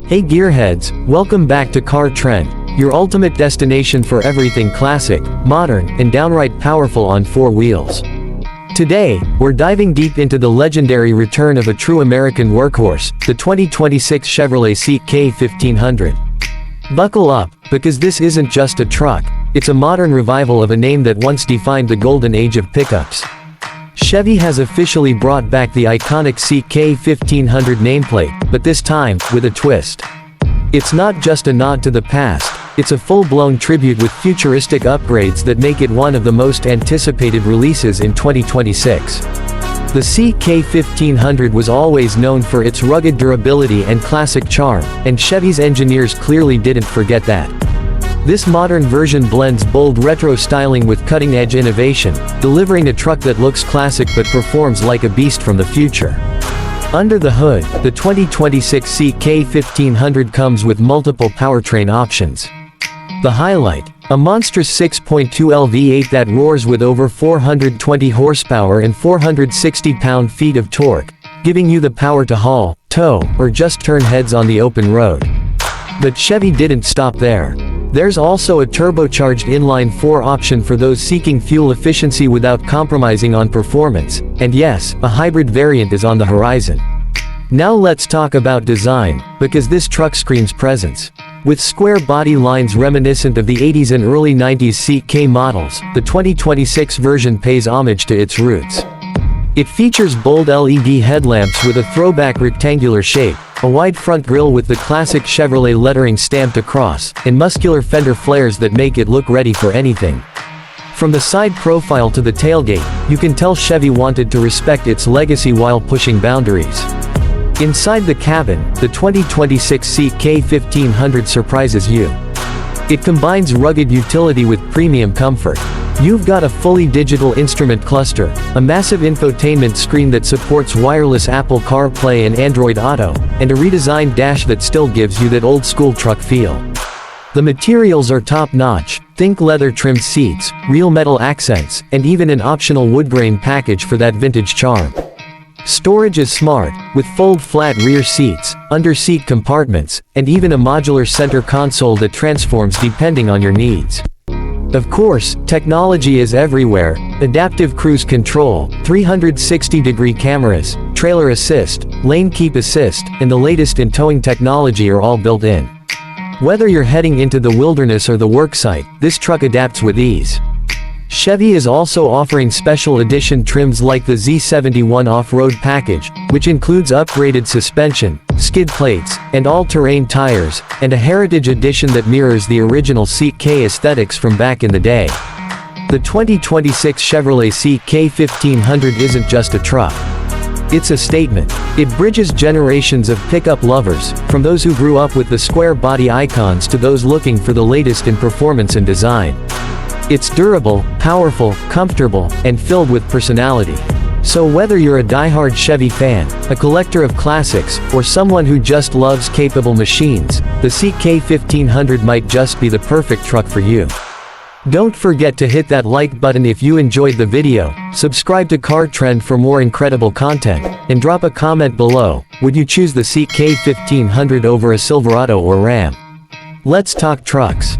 Hey gearheads, welcome back to Car Trend, your ultimate destination for everything classic, modern, and downright powerful on four wheels. Today, we're diving deep into the legendary return of a true American workhorse, the 2026 Chevrolet CK1500. Buckle up, because this isn't just a truck, it's a modern revival of a name that once defined the golden age of pickups. Chevy has officially brought back the iconic CK1500 nameplate, but this time, with a twist. It's not just a nod to the past, it's a full-blown tribute with futuristic upgrades that make it one of the most anticipated releases in 2026. The CK1500 was always known for its rugged durability and classic charm, and Chevy's engineers clearly didn't forget that. This modern version blends bold retro styling with cutting-edge innovation, delivering a truck that looks classic but performs like a beast from the future. Under the hood, the 2026 CK1500 comes with multiple powertrain options. The highlight, a monstrous 6.2L V8 that roars with over 420 horsepower and 460 pound-feet of torque, giving you the power to haul, tow, or just turn heads on the open road. But Chevy didn't stop there. There's also a turbocharged inline-4 option for those seeking fuel efficiency without compromising on performance, and yes, a hybrid variant is on the horizon. Now let's talk about design, because this truck screams presence. With square body lines reminiscent of the 80s and early 90s CK models, the 2026 version pays homage to its roots. It features bold LED headlamps with a throwback rectangular shape, a wide front grille with the classic Chevrolet lettering stamped across, and muscular fender flares that make it look ready for anything. From the side profile to the tailgate, you can tell Chevy wanted to respect its legacy while pushing boundaries. Inside the cabin, the 2026 CK1500 surprises you. It combines rugged utility with premium comfort. You've got a fully digital instrument cluster, a massive infotainment screen that supports wireless Apple CarPlay and Android Auto, and a redesigned dash that still gives you that old-school truck feel. The materials are top-notch, think leather-trimmed seats, real metal accents, and even an optional wood grain package for that vintage charm. Storage is smart, with fold-flat rear seats, under-seat compartments, and even a modular center console that transforms depending on your needs. Of course, technology is everywhere: adaptive cruise control, 360-degree cameras, trailer assist, lane keep assist, and the latest in towing technology are all built in. Whether you're heading into the wilderness or the worksite, this truck adapts with ease. Chevy is also offering special edition trims like the Z71 Off-Road Package, which includes upgraded suspension, skid plates, and all-terrain tires, and a Heritage Edition that mirrors the original CK aesthetics from back in the day. The 2026 Chevrolet CK1500 isn't just a truck. It's a statement. It bridges generations of pickup lovers, from those who grew up with the square body icons to those looking for the latest in performance and design. It's durable, powerful, comfortable, and filled with personality. So whether you're a die-hard Chevy fan, a collector of classics, or someone who just loves capable machines, the CK1500 might just be the perfect truck for you. Don't forget to hit that like button if you enjoyed the video, subscribe to Car Trend for more incredible content, and drop a comment below. Would you choose the CK1500 over a Silverado or Ram? Let's talk trucks.